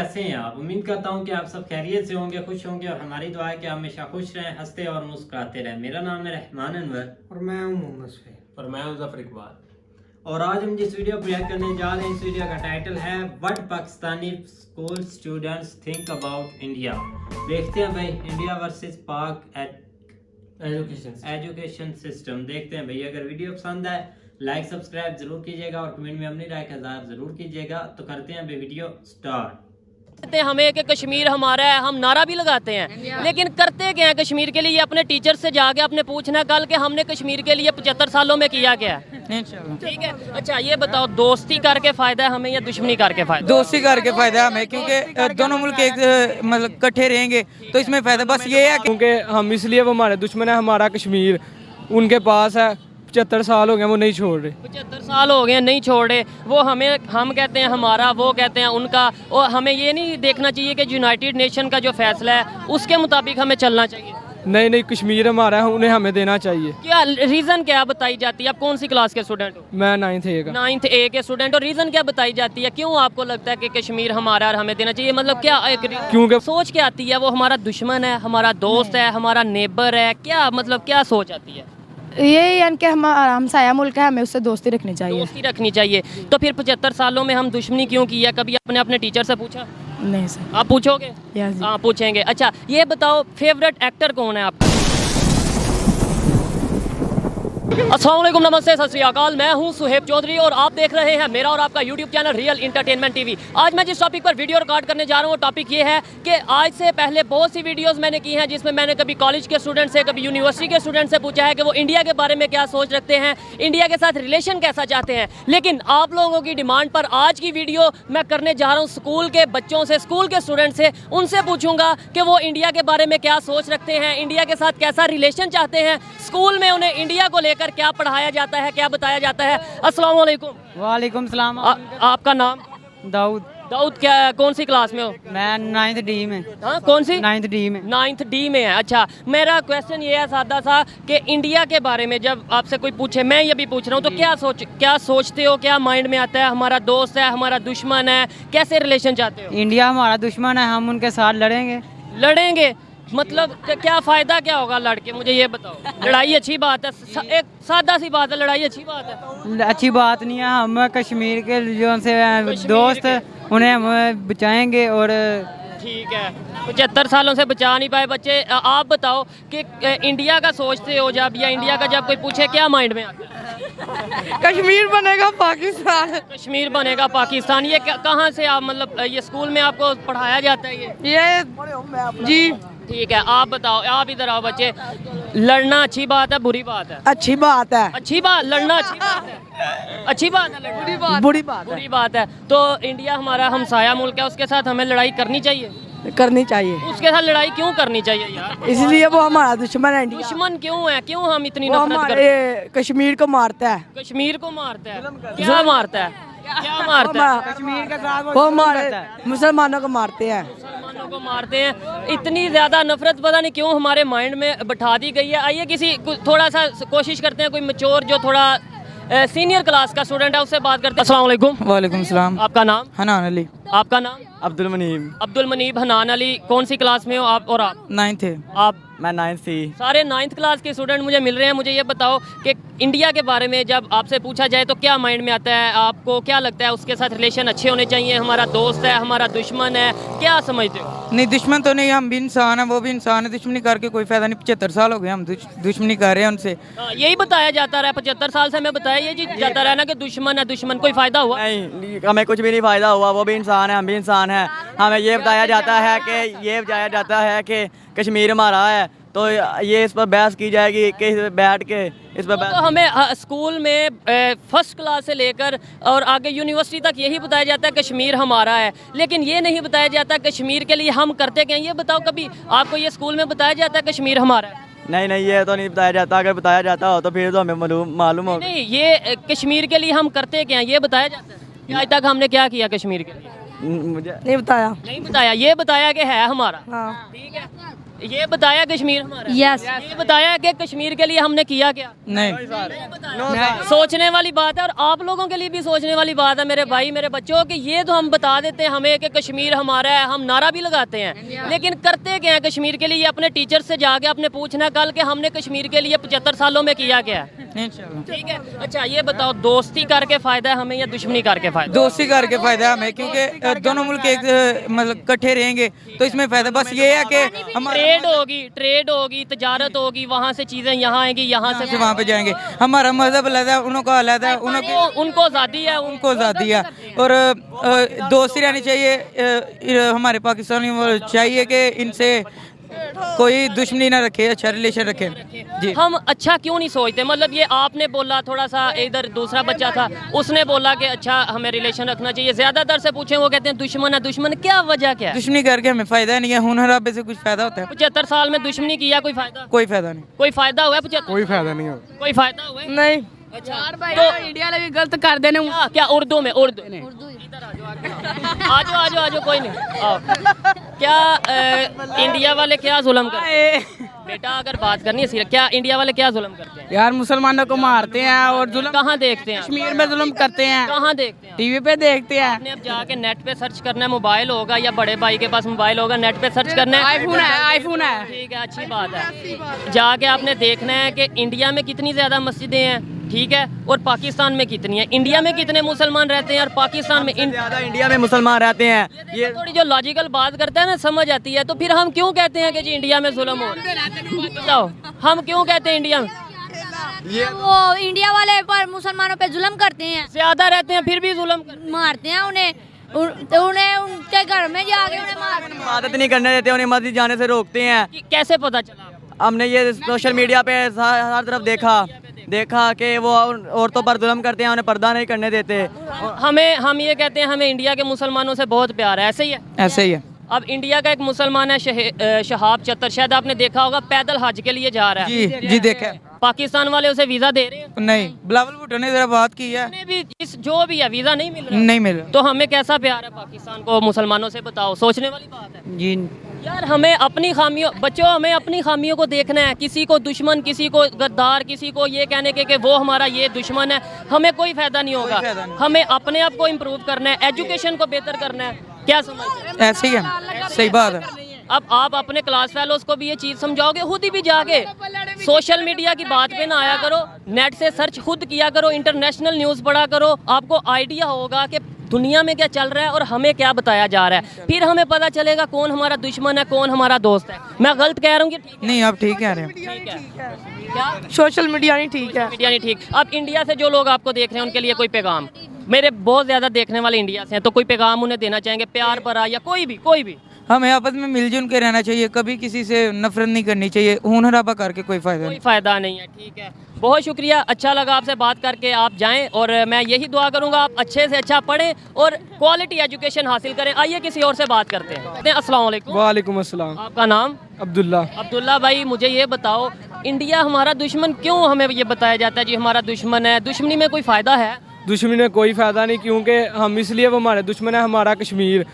कैसे हैं आप? उम्मीद करता हूं कि आप सब खैरियत से होंगे, खुश होंगे और हमारी दुआ है कि आप हमेशा खुश रहें, हंसते और मुस्कुराते रहें। मेरा नाम है रहमान अनवर और मैं हूं मोहम्मद सफीर और मैं हूं ज़फर इकबाल। और आज हम जिस वीडियो रिएक्ट करने जा रहे हैं, इस वीडियो का टाइटल है what Pakistani school students think about India. देखते हैं भाई, इंडिया वर्सेस पाक एजुकेशन सिस्टम। देखते हैं भाई, अगर वीडियो पसंद आए लाइक सब्सक्राइब जरूर कीजिएगा और कमेंट में अपनी राय का इज़हार जरूर कीजिएगा। तो करते हैं भाई वीडियो स्टार्ट। हमें कि कश्मीर हमारा है, हम नारा भी लगाते हैं, लेकिन करते क्या है कश्मीर के लिए? ये अपने टीचर से जाके अपने पूछना कल कि हमने कश्मीर के लिए 75 सालों में किया क्या है। ठीक है, अच्छा ये बताओ, दोस्ती करके फायदा है हमें या दुश्मनी करके फायदा? दोस्ती करके फायदा है हमें, क्योंकि दोनों मुल्क एक मतलब इकट्ठे रहेंगे तो इसमें फायदा बस ये है क्योंकि हम इसलिए वो हमारे दुश्मन है, हमारा कश्मीर उनके पास है। 75 साल हो गए वो नहीं छोड़ रहे। 75 साल हो गए नहीं छोड़ रहे। वो हम कहते हैं हमारा, वो कहते हैं उनका। और हमें ये नहीं देखना चाहिए कि यूनाइटेड नेशन का जो फैसला है उसके मुताबिक हमें चलना चाहिए। नहीं, कश्मीर हमारा है, उन्हें हमें देना चाहिए। क्या रीज़न क्या बताई जाती है? आप कौन सी क्लास के स्टूडेंट हो? मैं 9th A का। 9th A के स्टूडेंट। और रीज़न क्या बताई जाती है? क्यों आपको लगता है कि कश्मीर हमारा और हमें देना चाहिए? मतलब क्या क्योंकि सोच क्या आती है? वो हमारा दुश्मन है, हमारा दोस्त है, हमारा नेबर है, क्या मतलब क्या सोच आती है? ये यानी कि हमारा हमसाया मुल्क है, हमें उससे दोस्ती रखनी चाहिए। दोस्ती रखनी चाहिए। तो फिर 75 सालों में हम दुश्मनी क्यों की है? कभी आपने अपने टीचर से पूछा? नहीं सर। आप पूछोगे? यस जी। हाँ पूछेंगे। अच्छा ये बताओ, फेवरेट एक्टर कौन है आपका? अस्सलाम वालेकुम, नमस्ते, सत श्री अकाल। मैं हूं सुहेब चौधरी और आप देख रहे हैं मेरा और आपका YouTube channel real entertainment TV. आज मैं जिस टॉपिक पर वीडियो रिकॉर्ड करने जा रहा हूं वो टॉपिक ये है कि आज से पहले बहुत सी वीडियोस मैंने की हैं जिसमें मैंने कभी कॉलेज के स्टूडेंट से, कभी यूनिवर्सिटी के स्टूडेंट से पूछा है कि वो इंडिया के बारे में क्या सोच रखते हैं, इंडिया के साथ रिलेशन कैसा चाहते हैं। लेकिन आप लोगों की डिमांड पर आज की वीडियो मैं करने जा रहा हूँ स्कूल के बच्चों से, स्कूल के स्टूडेंट से। उनसे पूछूंगा कि वो इंडिया के बारे में क्या सोच रखते हैं, इंडिया के साथ कैसा रिलेशन चाहते हैं, स्कूल में उन्हें इंडिया को लेकर क्या पढ़ाया जाता है, क्या बताया जाता है। अस्सलाम वालेकुम। वालेकुम सलाम। आपका नाम? दाऊद। दाऊद, क्या कौन सी क्लास में हो? मैं 9th D में। हाँ कौन सी? 9th D में। 9th D में है। अच्छा, मेरा क्वेश्चन ये है सादा सा कि इंडिया के बारे में जब आपसे कोई पूछे, मैं ये भी पूछ रहा हूँ, तो क्या सोचते हो, क्या माइंड में आता है? हमारा दोस्त है, हमारा दुश्मन है, कैसे रिलेशन चाहते हो? इंडिया हमारा दुश्मन है, हम उनके साथ लड़ेंगे। लड़ेंगे मतलब क्या फायदा क्या होगा लड़के? मुझे ये बताओ। लड़ाई अच्छी बात है, एक सादा सी बात है, लड़ाई अच्छी बात है? अच्छी बात नहीं है। हम कश्मीर के जो से दोस्त उन्हें हम बचाएंगे। और ठीक है, 75 सालों से बचा नहीं पाए बच्चे। आप बताओ कि इंडिया का सोचते हो जब, या इंडिया का जब कोई पूछे क्या माइंड में आता है? कश्मीर बनेगा पाकिस्तान। कश्मीर बनेगा पाकिस्तान। ये कहाँ से आप, मतलब ये स्कूल में आपको पढ़ाया जाता है ये जी ठीक है, आप बताओ, आप इधर आओ बच्चे। लड़ना अच्छी बात है, बुरी बात है? अच्छी बात है। अच्छी बात, लड़ना अच्छी बात है, अच्छी बात है। लड़ना बुरी बात बुरी बात है। तो इंडिया हमारा हमसाया मुल्क है, उसके साथ हमें लड़ाई करनी चाहिए? करनी चाहिए। उसके साथ लड़ाई क्यों करनी चाहिए यार? इसलिए वो हमारा दुश्मन है। दुश्मन क्यों है? क्यों हम इतनी नफरत करते हैं? कश्मीर को मारता है। कश्मीर को मारता है? क्या मारता है? क्या मारता है? कश्मीर के साथ वो हमारे मुसलमानों को मारते हैं। मुसलमानों को मारते हैं। इतनी ज्यादा नफरत पता नहीं क्यों हमारे माइंड में बैठा दी गई है। आइए किसी थोड़ा सा कोशिश करते हैं, कोई मैच्योर जो थोड़ा सीनियर क्लास का स्टूडेंट है उससे बात करते हैं। अस्सलाम वालेकुम। वालेकुम सलाम। आपका नाम? हनान अली। आपका नाम? अब्दुल मनीब। अब्दुल मनीब। हनान अली, कौन सी क्लास में हो आप? और आप? 9th है। आप? मैं 9th C। सारे 9th क्लास के स्टूडेंट मुझे मिल रहे हैं। मुझे ये बताओ कि इंडिया के बारे में जब आपसे पूछा जाए तो क्या माइंड में आता है? आपको क्या लगता है उसके साथ रिलेशन अच्छे होने चाहिए? हमारा दोस्त है, हमारा दुश्मन है, क्या समझते हो? नहीं, दुश्मन तो नहीं, हम भी इंसान है, वो भी इंसान है। दुश्मनी करके कोई फायदा नहीं। 75 साल हो गए हम दुश्मनी कर रहे हैं उनसे। यही बताया जाता रहा 75 साल से, हमें बताया ये जाता रहा ना कि दुश्मन है, दुश्मन। कोई फायदा हुआ? नहीं, हमें कुछ भी नहीं फायदा हुआ। वो भी इंसान है, हम भी इंसान हैं। हमें ये बताया जाता है कि कश्मीर हमारा है, तो ये इस पर बहस की जाएगी कि बैठ के इस पर तो हमें स्कूल में फर्स्ट क्लास से लेकर और आगे यूनिवर्सिटी तक यही बताया जाता है कश्मीर हमारा है, लेकिन ये नहीं बताया जाता कश्मीर के लिए हम करते क्या? ये बताओ, कभी आपको ये स्कूल में बताया जाता है कश्मीर हमारा है? नहीं, ये तो नहीं बताया जाता। अगर बताया जाता हो तो फिर तो हमें मालूम हो। नहीं, ये कश्मीर के लिए हम करते क्या, ये बताया जाता है? आज तक हमने क्या किया कश्मीर के लिए? मुझे नहीं बताया। नहीं बताया, ये बताया कि है हमारा। हाँ। ठीक है, ये बताया कश्मीर हमारा, यस ये बताया कि कश्मीर के लिए हमने किया क्या। नहीं सोचने वाली बात है, और आप लोगों के लिए भी सोचने वाली बात है मेरे भाई मेरे बच्चों, कि ये तो हम बता देते हैं हमें कि कश्मीर हमारा है, हम नारा भी लगाते हैं, लेकिन करते क्या है कश्मीर के लिए? अपने टीचर से जाके अपने पूछना कल कि हमने कश्मीर के लिए 75 सालों में किया क्या है। ठीक है, अच्छा ये बताओ, दोस्ती करके फायदा है हमें या दुश्मनी करके फायदा? दोस्ती करके फायदा है हमें, क्योंकि दोनों मुल्क एक मतलब इकट्ठे रहेंगे तो इसमें फायदा बस ये है कि हमारा ट्रेड होगी, तजारत होगी, वहाँ से चीजें यहाँ आएंगी, यहाँ से वहाँ पे जाएंगे। हमारा मजहब अलग है, उनको अलग है, उनको आज़ादी है, उनको आज़ादी है। और दोस्ती रहनी चाहिए, हमारे पाकिस्तानी चाहिए कि इनसे कोई दुश्मनी ना रखे, अच्छा रिलेशन रखे जी। हम अच्छा क्यों नहीं सोचते? मतलब ये आपने बोला, थोड़ा सा इधर दूसरा बच्चा था उसने बोला कि अच्छा हमें रिलेशन रखना चाहिए, ज्यादातर से पूछे वो कहते हैं दुश्मन है। दुश्मन क्या वजह क्या है? दुश्मनी करके हमें फायदा नहीं है, हुनर हराबे से कुछ फायदा होता है? 75 साल में दुश्मनी किया, कोई फायदा? कोई फायदा नहीं। कोई फायदा हुआ है 75? कोई फायदा नहीं हो। कोई फायदा हुआ है? नहीं अच्छा तो इंडिया ने भी गलत कर देने क्या उर्दू में? उर्दू आजो कोई नहीं आओ। क्या इंडिया वाले क्या जुल्म करते हैं? बेटा अगर बात करनी है क्या इंडिया वाले क्या जुल्म करते हैं? यार मुसलमानों को मारते हैं और जुल्म कहाँ देखते हैं? कश्मीर में जुल्म करते हैं, कहाँ देखते हैं? टीवी पे देखते हैं। आपने अब जाके नेट पे सर्च करना है, मोबाइल होगा या बड़े भाई के पास मोबाइल होगा, नेट पे सर्च करना है। आईफोन है। ठीक है, अच्छी बात है। जाके आपने देखना है कि इंडिया में कितनी ज्यादा मस्जिदें हैं, ठीक है, और पाकिस्तान में कितनी है। इंडिया में कितने मुसलमान रहते हैं और पाकिस्तान में ज़्यादा इंडिया में मुसलमान रहते हैं। ये थोड़ी जो लॉजिकल बात करता है ना समझ आती है। तो फिर हम क्यों कहते हैं कि जी इंडिया में जुल्म हो रहा है? बताओ हम क्यों कहते हैं इंडिया में? वो इंडिया वाले पर मुसलमानों पे जुल्म करते हैं, ज्यादा रहते हैं फिर भी जुल्म करते मारते हैं उन्हें, उन्हें उनके घर में जाके उन्हें मारते हैं। इबादत नहीं करने देते, उन्हें मस्जिद जाने से रोकते हैं। कैसे पता चला? हमने ये सोशल मीडिया पे हर तरफ देखा कि वो औरतों पर जुल्म करते हैं, उन्हें पर्दा नहीं करने देते। हम ये कहते हैं हमें इंडिया के मुसलमानों से बहुत प्यार है, ऐसे ही है? ऐसे ही है। अब इंडिया का एक मुसलमान है शहाब चतर, शायद आपने देखा होगा, पैदल हज के लिए जा रहा है। जी देखा है। पाकिस्तान वाले उसे वीजा दे रहे हैं? नहीं, बिलावल भुट्टो ने जरा बात की है, उन्हें भी जो भी है वीजा नहीं मिल रहा। नहीं मिल रहा। तो हमें कैसा प्यार है पाकिस्तान को मुसलमानों से? बताओ, सोचने वाली बात है जी। यार। हमें अपनी खामियों, बच्चों हमें अपनी खामियों को देखना है। किसी को दुश्मन, किसी को गद्दार, किसी को ये कहने के वो हमारा ये दुश्मन है, हमें कोई फायदा नहीं होगा। हमें अपने आप को इम्प्रूव करना है, एजुकेशन को बेहतर करना है। क्या समझते हैं? ऐसे ही है, सही बात है। अब आप अपने क्लास फेलोज को भी ये चीज़ समझाओगे, खुद ही भी जाके सोशल मीडिया की बात पे ना आया करो, नेट से सर्च खुद किया करो, इंटरनेशनल न्यूज़ पढ़ा करो, आपको आइडिया होगा कि दुनिया में क्या चल रहा है और हमें क्या बताया जा रहा है। फिर हमें पता चलेगा कौन हमारा दुश्मन है, कौन हमारा दोस्त है। मैं गलत कह रहा हूँ कि ठीक नहीं, आप ठीक कह रहे हैं। ठीक है? क्या सोशल मीडिया नहीं ठीक है? मीडिया नहीं ठीक। अब इंडिया से जो लोग आपको देख रहे हैं उनके लिए कोई पैगाम? मेरे बहुत ज़्यादा देखने वाले इंडिया से हैं, तो कोई पैगाम उन्हें देना चाहेंगे, प्यार भरा या कोई भी? हमें आपस में मिलजुल के रहना चाहिए, कभी किसी से नफरत नहीं करनी चाहिए, खून खराबा करके कोई फायदा कोई नहीं। फ़ायदा नहीं है। ठीक है, बहुत शुक्रिया, अच्छा लगा आपसे बात करके। आप जाएं और मैं यही दुआ करूंगा आप अच्छे से अच्छा पढ़ें और क्वालिटी एजुकेशन हासिल करें। आइए किसी और से बात करते हैं। अस्सलाम वालेकुम। वालेकुम अस्सलाम। आपका नाम? अब्दुल्ला। अब्दुल्ला भाई, मुझे ये बताओ, इंडिया हमारा दुश्मन क्यों हमें ये बताया जाता है जी हमारा दुश्मन है? दुश्मनी में कोई फ़ायदा है? दुश्मनी में कोई फ़ायदा नहीं, क्योंकि हम इसलिए वो हमारे दुश्मन है। हमारा कश्मीर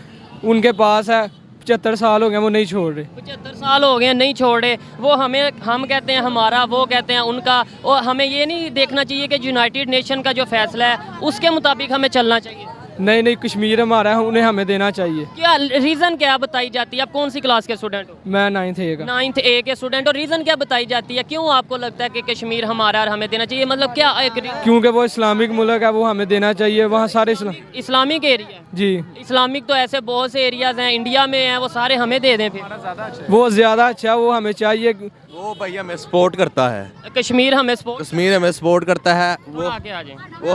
उनके पास है, 75 साल हो गए वो नहीं छोड़ रहे। 75 साल हो गए नहीं छोड़ रहे। वो हम कहते हैं हमारा, वो कहते हैं उनका। और हमें ये नहीं देखना चाहिए कि यूनाइटेड नेशन का जो फैसला है उसके मुताबिक हमें चलना चाहिए। नहीं, कश्मीर हमारा है, उन्हें हमें देना चाहिए। क्या रीज़न क्या बताई जाती है? आप कौन सी क्लास के स्टूडेंट हो? मैं 9th A का। 9th A के स्टूडेंट। और रीज़न क्या बताई जाती है, क्यों आपको लगता है कि कश्मीर हमारा और हमें देना चाहिए? मतलब क्या क्योंकि वो इस्लामिक मुल्क है, वो हमें देना चाहिए। वहाँ सारे इस्लामिक एरिया? जी, इस्लामिक तो ऐसे बहुत से एरियाज हैं इंडिया में हैं, वो सारे हमें दे दें फिर? वो ज़्यादा अच्छा, वो हमें चाहिए। वो भैया हमें सपोर्ट करता है, कश्मीर हमें सपोर्ट करता है। वो आगे आ जाएं। वो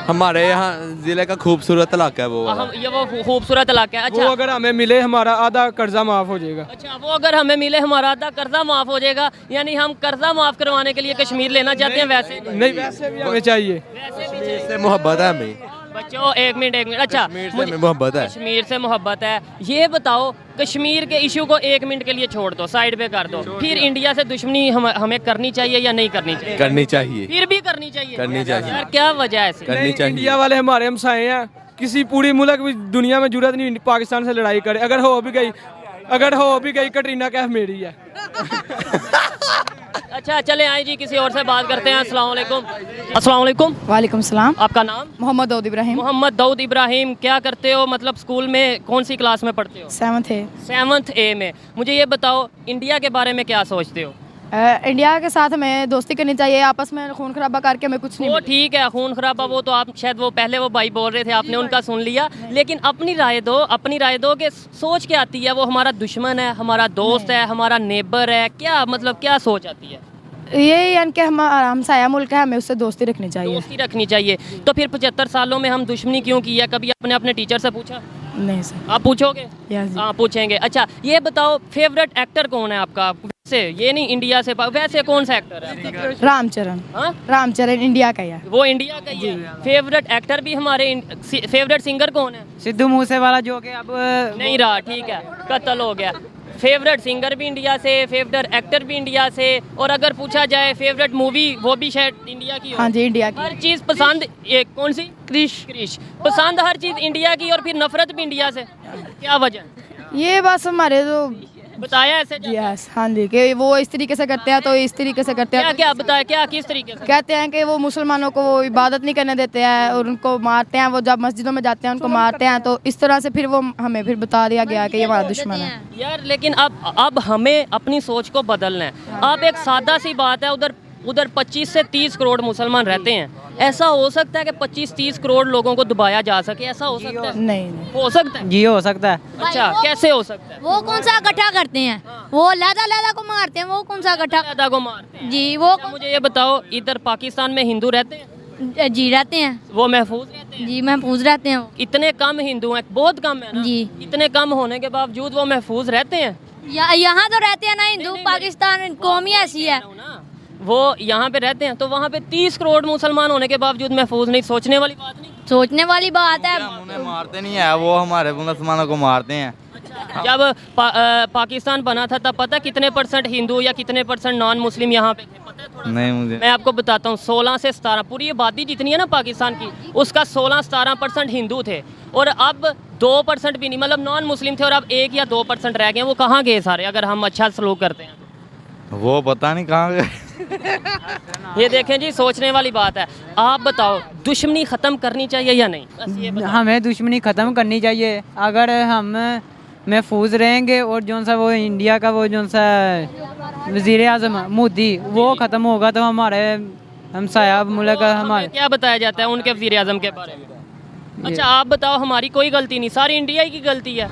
हमारे यहाँ ज़िले का खूबसूरत इलाका है वो। ये वो खूबसूरत इलाका है। अच्छा, वो अगर हमें मिले हमारा आधा कर्जा माफ़ हो जाएगा। अच्छा, वो अगर हमें मिले हमारा आधा कर्जा माफ़ हो जाएगा, यानी हम कर्जा माफ़ करवाने के लिए कश्मीर लेना चाहते हैं? वैसे नहीं, वैसे भी हमें चाहिए। कश्मीर से मोहब्बत है हमें। बच्चों एक मिनट। अच्छा, कश्मीर से मोहब्बत है। कश्मीर से मोहब्बत है। ये बताओ, कश्मीर के इशू को 1 मिनट के लिए छोड़ दो, साइड पे कर दो, फिर इंडिया से दुश्मनी हमें करनी चाहिए या नहीं करनी चाहिए? करनी चाहिए। फिर भी करनी चाहिए? यार क्या वजह है इसकी? करनी चाहिए। इंडिया वाले हमारे हमसाए हैं, किसी पूरी मुल्क भी दुनिया में जरूरत नहीं पाकिस्तान से लड़ाई करे। अगर हो भी गई, अगर हो भी गई कटरीना कैफ मेरी है। अच्छा चले आए जी, किसी और से बात करते हैं। अस्सलाम वालेकुम। अस्सलाम वालेकुम। वालेकुम सलाम। आपका नाम? मोहम्मद दाऊद इब्राहिम। मोहम्मद दाऊद इब्राहिम। क्या करते हो, मतलब स्कूल में कौन सी क्लास में पढ़ते हो? 7th है। 7th A में। मुझे ये बताओ, इंडिया के बारे में क्या सोचते हो? इंडिया के साथ हमें दोस्ती करनी चाहिए, आपस में खून खराबा करके हमें कुछ नहीं वो मिलेगा। ठीक है, खून खराबा वो तो आप शायद वो पहले वो भाई बोल रहे थे, आपने उनका सुन लिया, लेकिन अपनी राय दो, अपनी राय दो कि सोच क्या आती है? वो हमारा दुश्मन है, हमारा दोस्त है, हमारा नेबर है, क्या मतलब क्या सोच आती है? ये यानी कि हमसाया मुल्क है, हमें उससे दोस्ती रखनी चाहिए। दोस्ती रखनी चाहिए। तो फिर 75 सालों में हम दुश्मनी क्यों की है? कभी आपने अपने टीचर से पूछा? नहीं सर। आप पूछोगे? यस जी। हाँ पूछेंगे। अच्छा ये बताओ, फेवरेट एक्टर कौन है आपका? वैसे ये नहीं इंडिया से, वैसे कौन सा एक्टर है? रामचरण। हाँ? रामचरण इंडिया का ही है। वो इंडिया का ही है। फेवरेट एक्टर भी हमारे, फेवरेट सिंगर कौन है? सिद्धू मूसेवाला जो कि अब नहीं रहा, ठीक है, कत्ल हो गया। फेवरेट सिंगर भी इंडिया से, फेवरेट एक्टर भी इंडिया से, और अगर पूछा जाए फेवरेट मूवी, वो भी शायद इंडिया की हो। हाँ जी इंडिया की। हर चीज़ पसंद, एक कौन सी? क्रिश पसंद, हर चीज़ इंडिया की, और फिर नफरत भी इंडिया से। क्या वजह? ये बस हमारे जो बताया ऐसे यस हाँ जी कि वो इस तरीके से करते हैं तो इस तरीके से करते हैं। क्या क्या बताया, क्या किस तरीके से? कहते हैं कि वो मुसलमानों को वो इबादत नहीं करने देते हैं और उनको मारते हैं, वो जब मस्जिदों में जाते हैं उनको मारते हैं, तो इस तरह से फिर वो हमें फिर बता दिया गया कि ये हमारा दुश्मन है। यार लेकिन अब हमें अपनी सोच को बदलना है। अब एक सादा सी बात है, उधर 25 से 30 करोड़ मुसलमान रहते हैं। ऐसा हो सकता है कि 25-30 करोड़ लोगों को दबाया जा सके? ऐसा हो सकता है? नहीं हो सकता है जी हो सकता है। अच्छा कैसे हो सकता है? वो कौन सा इकट्ठा करते हैं? वो लहदा को मारते हैं, वो कौन सा इकट्ठा? दादा को मारते हैं जी वो अच्छा, मुझे ये बताओ, इधर पाकिस्तान में हिंदू रहते हैं? जी रहते हैं। वो महफूज रहते हैं? जी महफूज रहते हैं। इतने कम हिंदू हैं, बहुत कम है ना? जी। इतने कम होने के बावजूद वो महफूज रहते हैं? यहाँ तो रहते हैं ना हिंदू, पाकिस्तान कौम ही ऐसी है। वो यहाँ पे रहते हैं, तो वहाँ पे 30 करोड़ मुसलमान होने के बावजूद महफूज नहीं। सोचने वाली बात नहीं? सोचने वाली बात है। उन्हें मारते नहीं है, वो हमारे मुसलमानों को मारते हैं। जब पाकिस्तान बना था तब पता कितने % हिंदू या कितने % नॉन मुस्लिम यहाँ पे थे? पता है थोड़ा? नहीं मुझे। मैं आपको बताता हूँ, 16 से 17, पूरी आबादी जितनी है ना पाकिस्तान की, उसका 16-17% हिंदू थे, और अब 2% भी नहीं, मतलब नॉन मुस्लिम थे, और अब 1 या 2% रह गए। वो कहाँ गए सारे, अगर हम अच्छा सलूक करते हैं? वो पता नहीं कहाँ गए। ये देखें जी, सोचने वाली बात है। आप बताओ, दुश्मनी ख़त्म करनी चाहिए या नहीं? बस ये बताओ। हमें दुश्मनी ख़त्म करनी चाहिए। अगर हम महफूज रहेंगे और जो सा वो इंडिया का वो जो सा वज़ीर आज़म मोदी वो ख़त्म होगा तो हमारे हमसाया मुल्क हमारे क्या बताया जाता है उनके वज़ीर आज़म के बारे में? अच्छा आप बताओ, हमारी कोई गलती नहीं, सारी इंडिया की गलती है?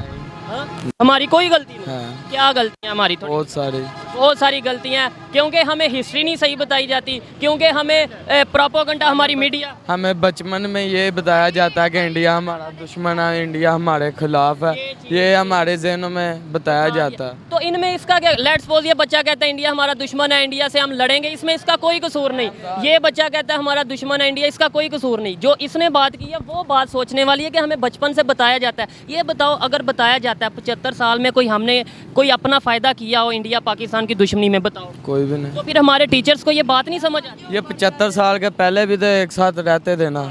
हाँ? हमारी कोई गलती नहीं? क्या गलतियाँ हमारी? बहुत सारी गलतियाँ, क्योंकि हमें हिस्ट्री नहीं सही बताई जाती, क्योंकि हमें प्रोपेगेंडा, हमारी मीडिया, हमें बचपन में ये बताया जाता है कि इंडिया हमारा दुश्मन है, इंडिया हमारे खिलाफ है, ये हमारे जहनों में बताया जाता है। तो इनमें इसका क्या? लेट्स सपोज ये बच्चा कहता है इंडिया हमारा दुश्मन है, इंडिया से हम लड़ेंगे, इसमें इसका कोई कसूर नहीं। ये बच्चा कहता है हमारा दुश्मन है इंडिया, इसका कोई कसूर नहीं। जो इसने बात की है वो बात सोचने वाली है कि हमें बचपन से बताया जाता है। ये बताओ, अगर बताया जाता है 75 साल में हमने कोई अपना फ़ायदा किया हो इंडिया पाकिस्तान की दुश्मनी में, बताओ? कोई भी नहीं। तो फिर हमारे टीचर्स को ये बात नहीं समझ आती? ये 75 साल के पहले भी तो एक साथ रहते थे ना।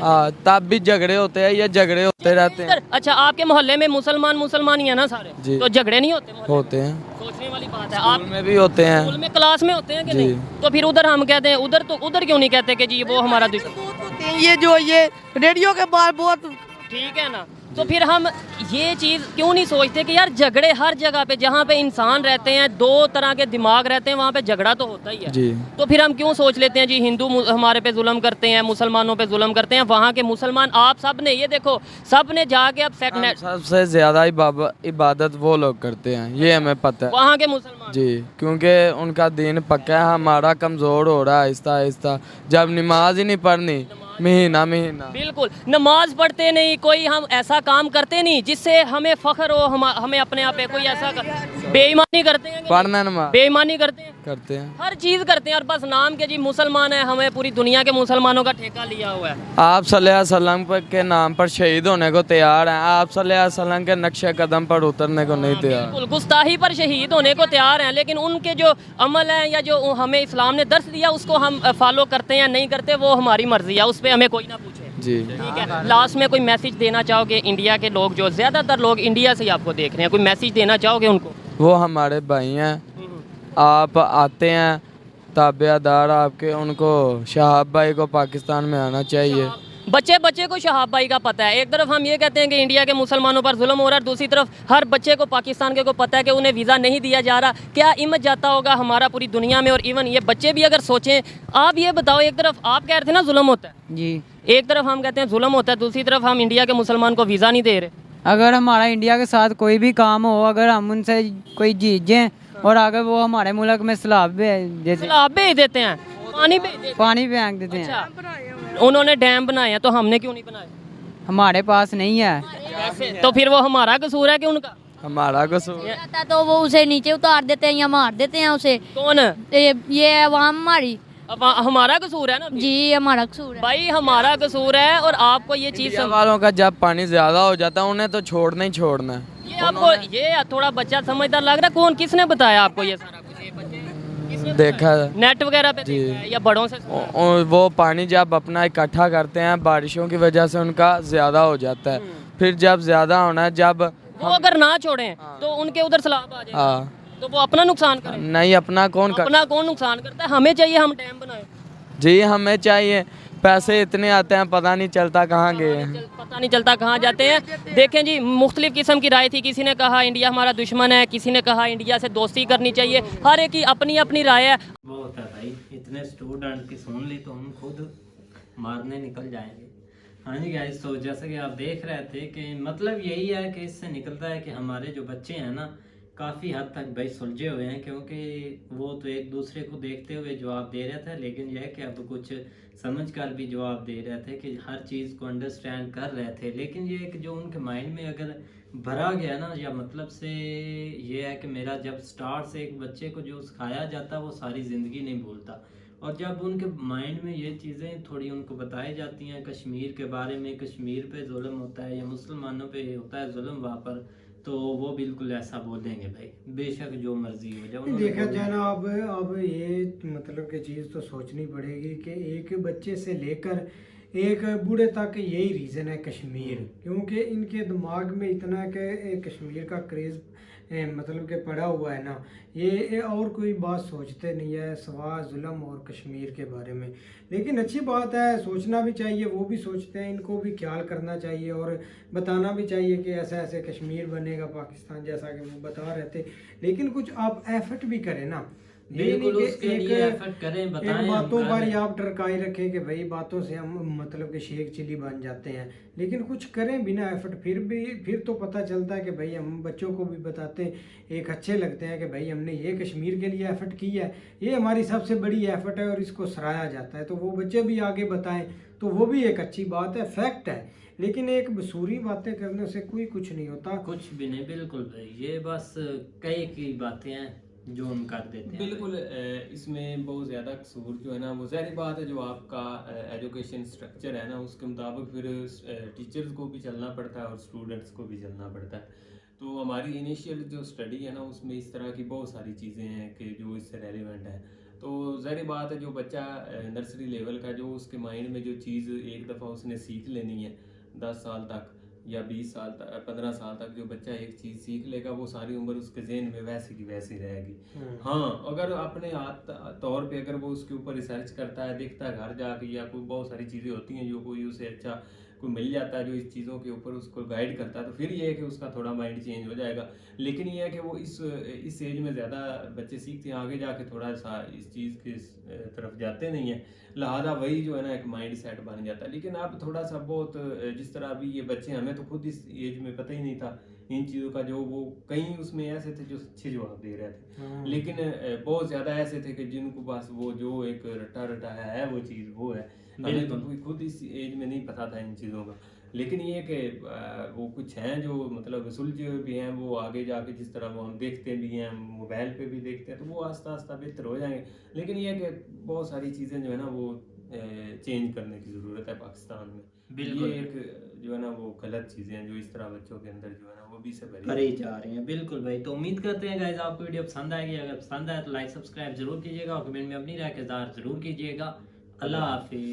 हाँ, तब भी झगड़े होते हैं, ये झगड़े होते रहते हैं। अच्छा आपके मोहल्ले में मुसलमान ही है ना सारे? जी। तो झगड़े नहीं होते? होते हैं। सोचने वाली बात है। स्कूल में भी होते हैं। स्कूल में क्लास में होते हैं कि जी। नहीं? तो फिर उधर हम कहते हैं, उधर क्यों नहीं कहते कि जी वो हमारा दुश्मन? ये रेडियो के बार बहुत ठीक है ना? तो फिर हम ये चीज़ क्यों नहीं सोचते कि यार झगड़े हर जगह पे, जहाँ पे इंसान रहते हैं, 2 तरह के दिमाग रहते हैं, वहाँ पे झगड़ा तो होता ही है। जी। तो फिर हम क्यों सोच लेते हैं जी हिंदू हमारे पे जुल्म करते हैं, मुसलमानों पे जुल्म करते हैं? वहाँ के मुसलमान, आप सब ने ये देखो, सब ने जाके अब सबसे ज़्यादा इबादत वो लोग करते हैं, ये हमें पता है। वहाँ के मुसलमान जी, क्योंकि उनका दीन पक्का है, हमारा कमज़ोर हो रहा है आहिस्ता आहिस्ता। जब नमाज ही नहीं पढ़नी, महीना बिल्कुल नमाज पढ़ते नहीं, कोई हम ऐसा काम करते नहीं जिससे हमें फख्र हो, हमें अपने आप पे कोई ऐसा बेईमानी करते हैं, पढ़ना नमाज बेईमानी करते हैं, हर चीज़ करते हैं, और बस नाम के जी मुसलमान है, हमें पूरी दुनिया के मुसलमानों का ठेका लिया हुआ है। आप सल्लल्लाहु अलैहि वसल्लम के नाम पर शहीद होने को तैयार हैं, आप सल्लल्लाहु अलैहि वसल्लम के नक्शे कदम पर उतरने को नहीं तैयार। बिल्कुल गुस्ताही पर शहीद होने को तैयार हैं, लेकिन उनके जो अमल हैं या जो हमें इस्लाम ने दर्स दिया उसको हम फॉलो करते हैं या नहीं करते, वो हमारी मर्जी है, उस पर हमें कोई ना पूछे। जी। ठीक है, लास्ट में कोई मैसेज देना चाहोगे इंडिया के लोग, जो ज़्यादातर लोग इंडिया से ही आपको देख रहे हैं, कोई मैसेज देना चाहोगे उनको? वो हमारे भाई हैं, आप आते हैं ताबेदार आपके, उनको शहाब भाई को पाकिस्तान में आना चाहिए। बच्चे बच्चे को शहाब भाई का पता है। एक तरफ हम ये कहते हैं कि इंडिया के मुसलमानों पर जुल्म हो रहा है, दूसरी तरफ हर बच्चे को पाकिस्तान के को पता है कि उन्हें वीज़ा नहीं दिया जा रहा। क्या इमेज जाता होगा हमारा पूरी दुनिया में, और इवन ये बच्चे भी अगर सोचें। आप ये बताओ, एक तरफ आप कह रहे थे ना जुल्म होता है जी, एक तरफ हम कहते हैं जुल्म होता है, दूसरी तरफ हम इंडिया के मुसलमान को वीज़ा नहीं दे रहे। अगर हमारा इंडिया के साथ कोई भी काम हो, अगर हम उनसे कोई जीत जाएँ और अगर वो हमारे मुल्क में सैलाब भेज देते हैं, पानी फेंक देते हैं। अच्छा, उन्होंने डैम बनाए हैं तो हमने क्यों नहीं बनाए? हमारे पास नहीं है। तो फिर वो हमारा कसूर है कि उनका? हमारा कसूर आता तो वो उसे नीचे उतार देते हैं या मार देते हैं उसे। कौन? ये अवाम हमारी। अब हमारा कसूर है ना? जी, हमारा कसूर है भाई, हमारा कसूर है। और आपको ये चीज वालों का जब पानी ज्यादा हो जाता है उन्हें तो छोड़ना ही छोड़ना है। ये आपको ये थोड़ा बच्चा समझदार लग रहा है। कौन, किसने बताया आपको ये सारा कुछ? ये बच्चे देखा नेट वगैरह पे देखा है या बड़ों से? वो पानी जब अपना इकट्ठा करते हैं बारिशों की वजह से उनका ज्यादा हो जाता है, फिर जब ज्यादा होना है, जब वो अगर ना छोड़ें तो उनके उधर सैलाब आ जाएगा, तो वो अपना नुकसान करें? नहीं, अपना कौन नुकसान करता है? हमें चाहिए हम डैम बनाए। जी, हमें चाहिए। पैसे इतने आते हैं पता नहीं चलता कहाँ गए हैं, पता नहीं चलता कहाँ जाते हैं। देखें जी, मुख्तलिफ किस्म की राय थी। किसी ने कहा इंडिया हमारा दुश्मन है, किसी ने कहा इंडिया से दोस्ती करनी चाहिए। हर एक की अपनी अपनी राय है। वो होता है भाई, इतने स्टूडेंट की सुन ली तो हम खुद मारने निकल जाएंगे। हाँ जी गाइस, तो जैसा कि आप देख रहे थे कि मतलब यही है कि इससे निकलता है कि हमारे जो बच्चे हैं ना, काफ़ी हद तक भाई सुलझे हुए हैं, क्योंकि वो तो एक दूसरे को देखते हुए जवाब दे रहे थे, लेकिन यह है कि अब कुछ समझ कर भी जवाब दे रहे थे कि हर चीज़ को अंडरस्टैंड कर रहे थे। लेकिन ये कि जो उनके माइंड में अगर भरा गया ना, या मतलब से ये है कि मेरा जब स्टार्ट से एक बच्चे को जो सिखाया जाता है वो सारी ज़िंदगी नहीं भूलता। और जब उनके माइंड में ये चीज़ें थोड़ी उनको बताई जाती हैं कश्मीर के बारे में, कश्मीर पे जुल्म होता है या मुसलमानों पे होता है जुल्म वहाँ पर, तो वो बिल्कुल ऐसा बोलेंगे भाई, बेशक जो मर्जी हो जाए। देखा जाए ना, अब ये मतलब कि चीज़ तो सोचनी पड़ेगी कि एक बच्चे से लेकर एक बूढ़े तक यही रीज़न है कश्मीर, क्योंकि इनके दिमाग में इतना कि कश्मीर का क्रेज़ मतलब कि पड़ा हुआ है ना, ये और कोई बात सोचते नहीं है सवाए जुल्म और कश्मीर के बारे में। लेकिन अच्छी बात है, सोचना भी चाहिए, वो भी सोचते हैं, इनको भी ख्याल करना चाहिए और बताना भी चाहिए कि ऐसा ऐसे कश्मीर बनेगा पाकिस्तान, जैसा कि वो बता रहे थे। लेकिन कुछ आप एफर्ट भी करें ना, बिल्कुल उसके लिए एफर्ट करें, बताएं। बातों पर ही आप टरकाई रखें कि भाई बातों से हम मतलब कि शेख चिली बन जाते हैं, लेकिन कुछ करें बिना एफर्ट, फिर तो पता चलता है कि भाई हम बच्चों को भी बताते एक अच्छे लगते हैं कि भाई हमने ये कश्मीर के लिए एफर्ट की है, ये हमारी सबसे बड़ी एफर्ट है और इसको सराहा जाता है, तो वो बच्चे भी आगे बताएं तो वो भी एक अच्छी बात है, फैक्ट है। लेकिन एक बसूरी बातें करने से कोई कुछ नहीं होता, कुछ भी नहीं। बिल्कुल भाई, ये बस कई की बातें हैं जो हम कर देते हैं। बिल्कुल, इसमें बहुत ज़्यादा कसूर जो है ना, वो ज़ाहिर बात है जो आपका एजुकेशन स्ट्रक्चर है ना, उसके मुताबिक फिर टीचर्स को भी चलना पड़ता है और स्टूडेंट्स को भी चलना पड़ता है। तो हमारी इनिशियल जो स्टडी है ना, उसमें इस तरह की बहुत सारी चीज़ें हैं कि जो इससे रेलिवेंट है। तो ज़ाहिर बात है जो बच्चा नर्सरी लेवल का, जो उसके माइंड में जो चीज़ एक दफ़ा उसने सीख लेनी है 10 साल तक या 20 साल तक 15 साल तक जो बच्चा एक चीज़ सीख लेगा, वो सारी उम्र उसके जहन में वैसी की वैसी रहेगी। हाँ, अगर अपने तौर पे अगर वो उसके ऊपर रिसर्च करता है, देखता है घर जाके, या कोई बहुत सारी चीज़ें होती हैं जो कोई उसे अच्छा कोई मिल जाता है जो इस चीज़ों के ऊपर उसको गाइड करता है, तो फिर ये है कि उसका थोड़ा माइंड चेंज हो जाएगा। लेकिन ये है कि वो इस एज में ज़्यादा बच्चे सीखते हैं, आगे जाके थोड़ा सा इस चीज़ की तरफ जाते नहीं हैं, लिहाजा वही जो है ना एक माइंड सेट बन जाता है। लेकिन अब थोड़ा सा बहुत जिस तरह अभी ये बच्चे, हमें तो खुद इस एज में पता ही नहीं था इन चीज़ों का, जो वो कई उसमें ऐसे थे जो अच्छे जवाब दे रहे थे, लेकिन बहुत ज़्यादा ऐसे थे कि जिनको बस वो जो एक रटा है वो चीज़ वो है, हमें तो खुद इस एज में नहीं पता था इन चीज़ों का। लेकिन ये कि वो कुछ हैं जो मतलब सुलझे हुए भी हैं, वो आगे जाके जिस तरह वो हम देखते भी हैं, मोबाइल पे भी देखते हैं, तो वो आस्ता आस्ता बेहतर हो जाएंगे। लेकिन ये कि बहुत सारी चीज़ें जो है ना वो चेंज करने की ज़रूरत है पाकिस्तान में। बिल्कुल, ये एक जो है ना वो गलत चीज़ें हैं जो इस तरह बच्चों के अंदर जो है ना वो भी से भरी जा रही हैं। बिल्कुल भाई, तो उम्मीद करते हैं गाइस आपको वीडियो पसंद आएगी। अगर पसंद आए तो लाइक सब्सक्राइब जरूर कीजिएगा और कमेंट में अपनी राय का इज़हार जरूर कीजिएगा। अल्लाह हाफिज़।